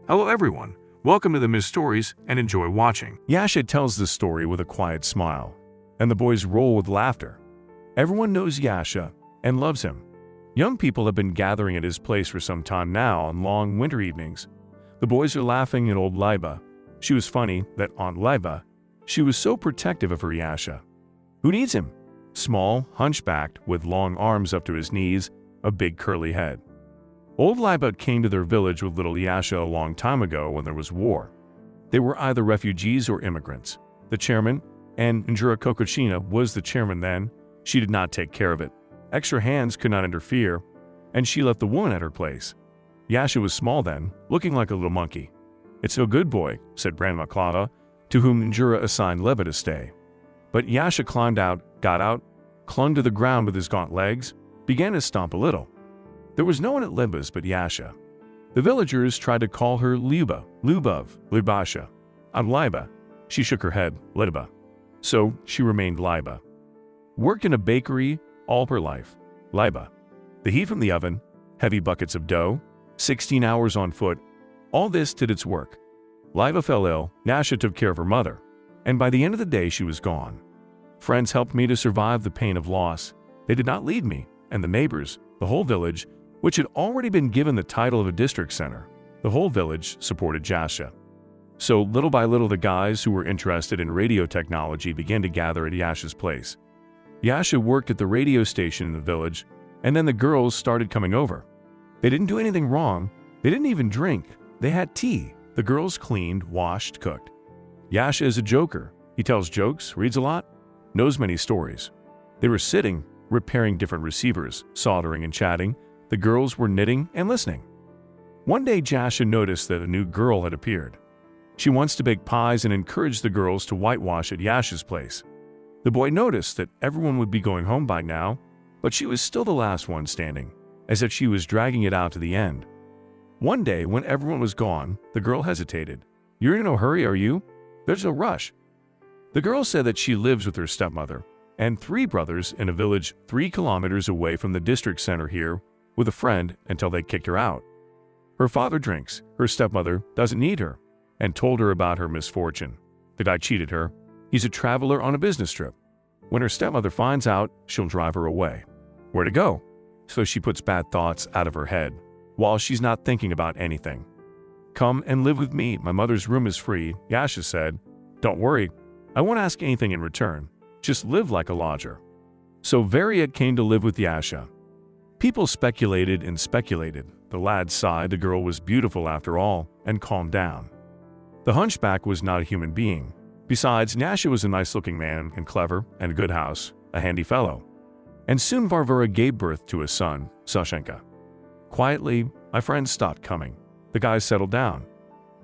Hello everyone, welcome to the Miss Stories and enjoy watching. Yasha tells the story with a quiet smile, and the boys roll with laughter. Everyone knows Yasha and loves him. Young people have been gathering at his place for some time now on long winter evenings. The boys are laughing at old Liba. She was funny, that Aunt Liba. She was so protective of her Yasha. Who needs him? Small, hunchbacked, with long arms up to his knees, a big curly head. Old Liba came to their village with little Yasha a long time ago when there was war. They were either refugees or immigrants. The chairman, and Njura Kokochina was the chairman then, she did not take care of it. Extra hands could not interfere, and she left the woman at her place. Yasha was small then, looking like a little monkey. "It's no good, boy," said Grandma Clara, to whom Njura assigned Liba to stay. But Yasha climbed out, got out, clung to the ground with his gaunt legs, began to stomp a little. There was no one at Liba's but Yasha. The villagers tried to call her Liba, Lubov, Libasha. Aunt Liba. She shook her head, Liba. So she remained Liba. Worked in a bakery all her life. Liba. The heat from the oven, heavy buckets of dough, 16 hours on foot, all this did its work. Liba fell ill, Yasha took care of her mother, and by the end of the day she was gone. Friends helped me to survive the pain of loss. They did not lead me, and the neighbors, the whole village, which had already been given the title of a district center, the whole village supported Yasha. So little by little the guys who were interested in radio technology began to gather at Yasha's place. Yasha worked at the radio station in the village, and then the girls started coming over. They didn't do anything wrong. They didn't even drink. They had tea. The girls cleaned, washed, cooked. Yasha is a joker. He tells jokes, reads a lot, knows many stories. They were sitting, repairing different receivers, soldering and chatting. The girls were knitting and listening. One day Yasha noticed that a new girl had appeared. She wants to bake pies and encouraged the girls to whitewash at Yasha's place. The boy noticed that everyone would be going home by now, but she was still the last one standing, as if she was dragging it out to the end. One day, when everyone was gone, the girl hesitated. "You're in no hurry, are you? There's no rush." The girl said that she lives with her stepmother and 3 brothers in a village 3 kilometers away from the district center here with a friend until they kicked her out. Her father drinks, her stepmother doesn't need her, and told her about her misfortune. The guy cheated her. He's a traveler on a business trip. When her stepmother finds out, she'll drive her away. Where to go? So she puts bad thoughts out of her head, while she's not thinking about anything. "Come and live with me, my mother's room is free," Yasha said. "Don't worry, I won't ask anything in return. Just live like a lodger." So Variet came to live with Yasha. People speculated and speculated. The lad sighed the girl was beautiful after all, and calmed down. The hunchback was not a human being. Besides, Yasha was a nice-looking man and clever and a good house, a handy fellow. And soon Varvara gave birth to a son, Sashenka. Quietly, my friends stopped coming. The guys settled down.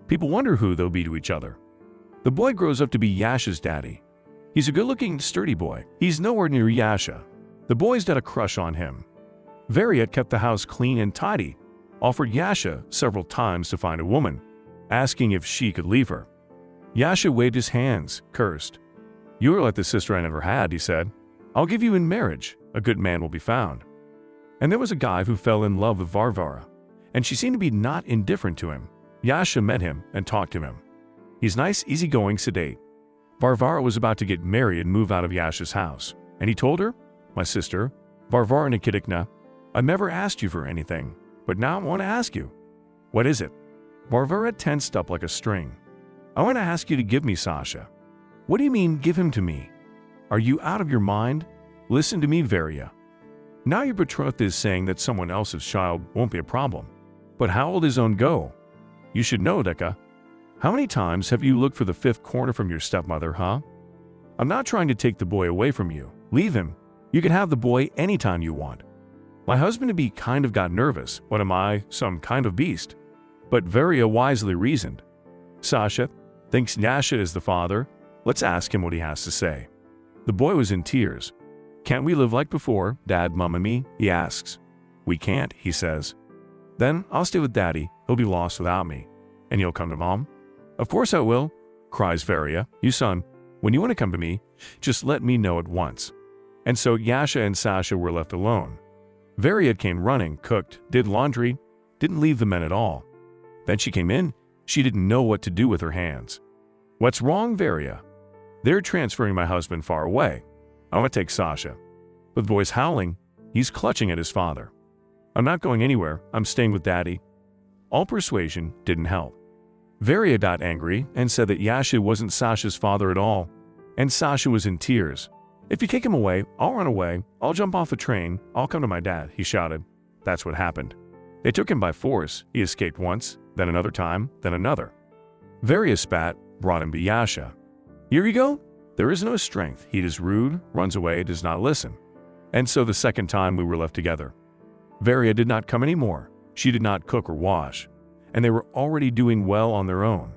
People wonder who they'll be to each other. The boy grows up to be Yasha's daddy. He's a good-looking, sturdy boy. He's nowhere near Yasha. The boys had a crush on him. Variet kept the house clean and tidy, offered Yasha several times to find a woman, asking if she could leave her. Yasha waved his hands, cursed. "You're like the sister I never had," he said. "I'll give you in marriage. A good man will be found." And there was a guy who fell in love with Varvara, and she seemed to be not indifferent to him. Yasha met him and talked to him. He's nice, easygoing, sedate. Varvara was about to get married and move out of Yasha's house, and he told her, "My sister, Varvara Nikitishna, I never asked you for anything, but now I want to ask you." "What is it?" Varvara tensed up like a string. "I want to ask you to give me Sasha." "What do you mean, give him to me? Are you out of your mind? Listen to me, Varia. Now your betrothed is saying that someone else's child won't be a problem. But how will his own go? You should know, Deka. How many times have you looked for the 5th corner from your stepmother, huh? I'm not trying to take the boy away from you. Leave him. You can have the boy anytime you want." My husband-to-be kind of got nervous. What am I, some kind of beast? But Varia wisely reasoned. "Sasha thinks Yasha is the father. Let's ask him what he has to say." The boy was in tears. "Can't we live like before, Dad, Mom, and me?" he asks. "We can't," he says. "Then I'll stay with Daddy. He'll be lost without me. And you'll come to Mom?" "Of course I will," cries Varia. "You son, when you want to come to me, just let me know at once." And so Yasha and Sasha were left alone. Variet came running, cooked, did laundry, didn't leave the men at all. Then she came in, She didn't know what to do with her hands. "What's wrong, Varia?" "They're transferring my husband far away. I want to take Sasha." With the boy's howling, he's clutching at his father. "I'm not going anywhere. I'm staying with Daddy." All persuasion didn't help. Varia got angry and said that Yasha wasn't Sasha's father at all, and Sasha was in tears. "If you take him away, I'll run away. I'll jump off the train. I'll come to my dad," he shouted. That's what happened. They took him by force. He escaped once, then another time, then another. Varia spat, brought him to Yasha. "Here you go." There is no strength. He is rude, runs away, does not listen. And so the second time we were left together. Varia did not come anymore. She did not cook or wash, and they were already doing well on their own.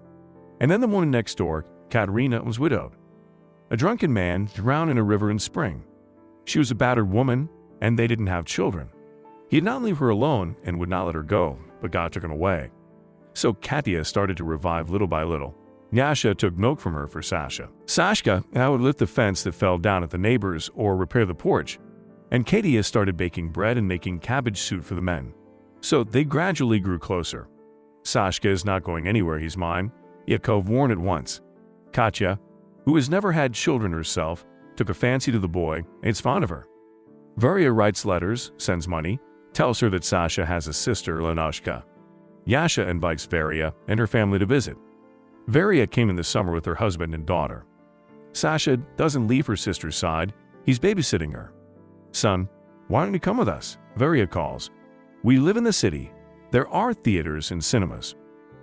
And then the woman next door, Katerina, was widowed. A drunken man drowned in a river in spring. She was a battered woman, and they didn't have children. He did not leave her alone and would not let her go, but God took him away. So Katya started to revive little by little. Yasha took milk from her for Sasha. Sashka and I would lift the fence that fell down at the neighbors or repair the porch. And Katia started baking bread and making cabbage soup for the men. So they gradually grew closer. Sashka is not going anywhere, he's mine. Yakov warned at once. Katya, who has never had children herself, took a fancy to the boy and is fond of her. Varia writes letters, sends money, tells her that Sasha has a sister, Lenoshka. Yasha invites Varia and her family to visit. Varia came in the summer with her husband and daughter. Sasha doesn't leave her sister's side, he's babysitting her. "Son, why don't you come with us?" Varia calls. "We live in the city. There are theaters and cinemas."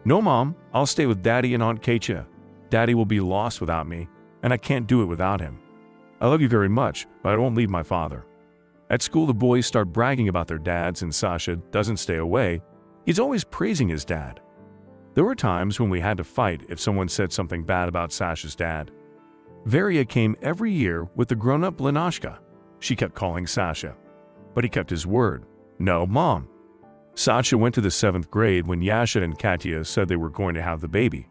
"No, Mom, I'll stay with Daddy and Aunt Katya. Daddy will be lost without me, and I can't do it without him. I love you very much, but I won't leave my father." At school, the boys start bragging about their dads, and Sasha doesn't stay away. He's always praising his dad. There were times when we had to fight if someone said something bad about Sasha's dad. Varia came every year with the grown-up Lenoshka. She kept calling Sasha. But he kept his word. "No, Mom." Sasha went to the 7th grade when Yasha and Katya said they were going to have the baby.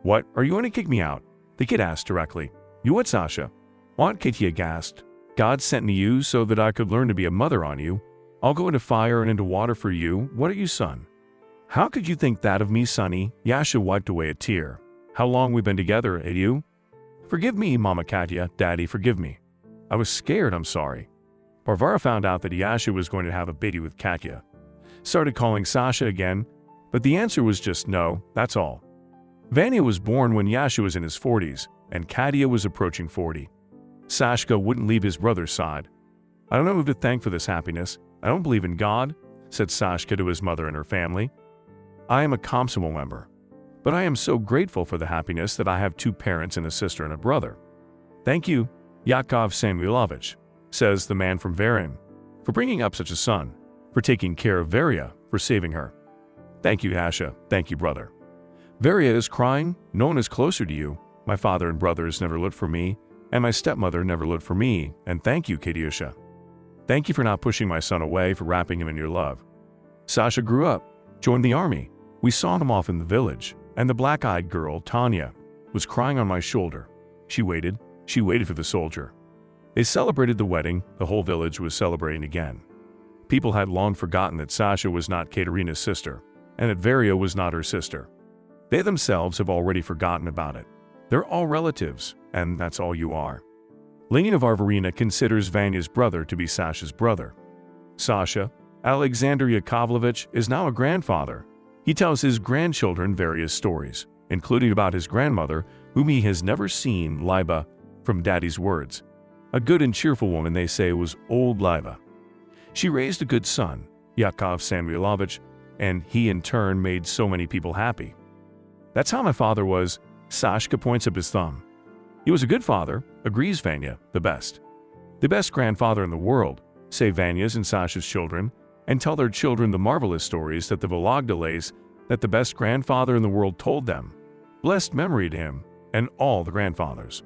"What, are you going to kick me out?" the kid asked directly. "You what, Sasha?" Aunt Katya gasped. "God sent me you so that I could learn to be a mother on you. I'll go into fire and into water for you. What are you, son?" "How could you think that of me, sonny?" Yasha wiped away a tear. "How long we've been together, eh, you?" "Forgive me, Mama Katya, Daddy, forgive me. I was scared, I'm sorry." Varvara found out that Yasha was going to have a baby with Katya. Started calling Sasha again, but the answer was just no, that's all. Vanya was born when Yasha was in his 40s, and Katya was approaching 40. Sashka wouldn't leave his brother's side. "I don't know who to thank for this happiness. I don't believe in God," said Sashka to his mother and her family. "I am a Komsomol member, but I am so grateful for the happiness that I have 2 parents and a sister and a brother." "Thank you, Yakov Samuilovich," says the man from Varin, "for bringing up such a son, for taking care of Varia, for saving her." "Thank you, Yasha. Thank you, brother." Varia is crying. "No one is closer to you. My father and brothers never looked for me, and my stepmother never looked for me, and thank you, Katyusha. Thank you for not pushing my son away, for wrapping him in your love." Sasha grew up, joined the army. We saw him off in the village, and the black-eyed girl, Tanya, was crying on my shoulder. She waited for the soldier. They celebrated the wedding. The whole village was celebrating again. People had long forgotten that Sasha was not Katerina's sister, and that Varia was not her sister. They themselves have already forgotten about it. They're all relatives, and that's all you are. Lenina Varvarina considers Vanya's brother to be Sasha's brother. Sasha, Alexander Yakovlevich, is now a grandfather. He tells his grandchildren various stories, including about his grandmother, whom he has never seen, Liba, from Daddy's words. A good and cheerful woman, they say, was old Liba. She raised a good son, Yakov Samuilovich, and he in turn made so many people happy. That's how my father was. Sashka points up his thumb. He was a good father, agrees Vanya, the best. The best grandfather in the world, say Vanya's and Sasha's children, and tell their children the marvelous stories that the Vologdalays, that the best grandfather in the world told them. Blessed memory to him and all the grandfathers.